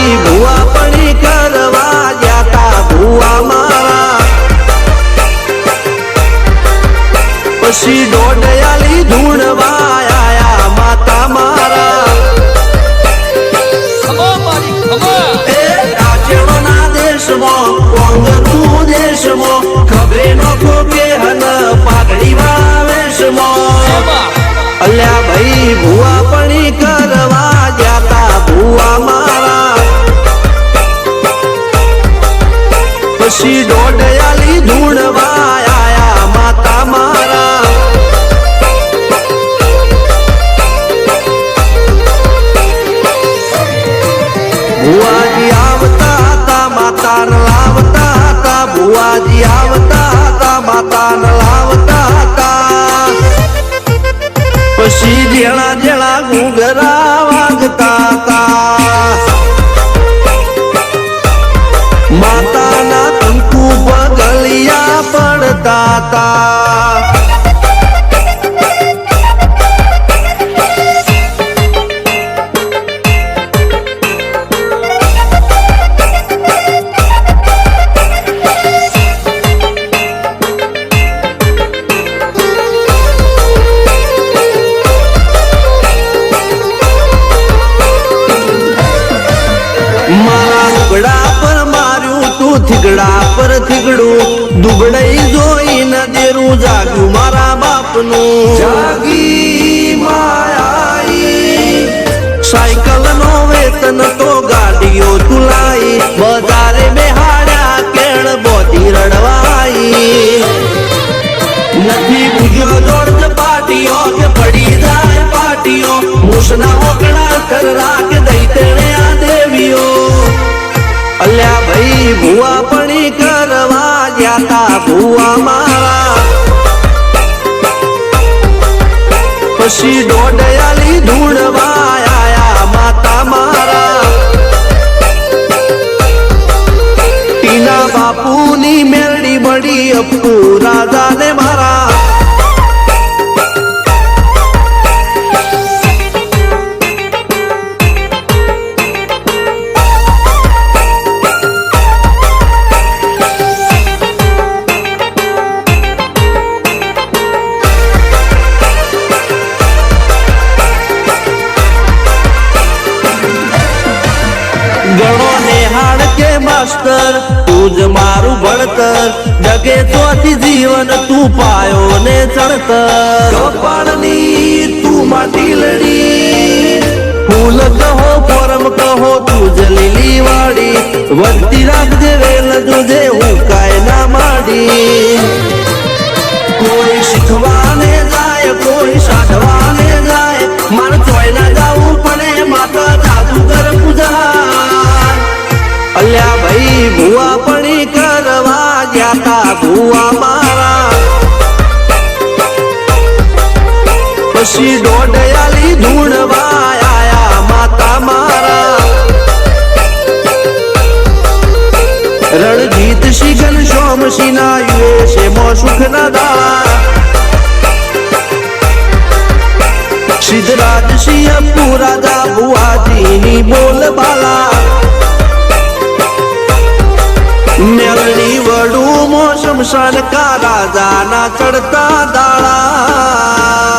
ભાઈ ભુવા પડી કરવા જાતા ભુવા મારા પછી દોડયાલી ધૂણવા આયા માતા મારા રાજ્યોના દેશમાં કોંગનું દેશમાં ખબરે નો ખોકે હન પાઘડી વાવેશમાં અલ્યા ભાઈ ભુવા પડી કરવા જાતા ભુવા મારા પછી દોડયાલી ધૂણવા આયા માતા મારા ભુવાજી આવતા હતા માતાને લાવતા હતા ભુવાજી આવતા હતા માતાને લાવતા હતા પછી જેણા જેણા ઘૂંઘરા વાગતા હતા માતાના કંકુ પગલિયા પડતા હતા થીગડા પર થીગડું દુબડાઈ જોઈને દેરું જાગ્યું મારા બાપનું જાગી માયાઈ સાયકલ નો વેતન તો ગાડીઓ તુલાઈ બજારે બેહાડ્યા કેળ બોધી રડવાઈ નથી ભૂગ્યો જોડ પાટીઓ કે પડી જાય પાટીઓ મૂસના ઓકડા કર રાખ દઈ તેણે આ દેવીઓ અલ્યા ભાઈ ભુવા પડી કરવા જાતા ભુવા મારા પછી દોડયાલી ધૂણવા આયા માતા મારા ટીના બાપુની મેરડી બળી અપ્પુ રાજાને મારા ગણો નેહાળ કે માસ્ટર તું જ મારું ભણતર જગે ચોથી જીવન તું પાયો ને ચણતર કપાળની તું માટી લડી ફૂલ કહો પરમ કહો તું જ લીલી વાડી વધતી રાખજે વેલ જોજે હું કાય ના માડી કોઈ શીખવાને જાય કોઈ સાધવાને જાય માર ચોય ના જાવું પડે માતા જાદુગર પૂજા અલ્યા ભાઈ ભુવા પડી કરવા જાતા ભુવા મારા પછી દોડયાલી ધૂણવા આયા માતા મારા રણજીત સિંહ ઘનશ્યામ સિંહ ના યુએસએ માં સુખ ના દાળા સિદ્ધરાજ સિંહ અપ્પુ રાજા ભુવાજીની બોલ બાલા મેલની વડું મો શમશાન કા રાજાના ચડતા દાળા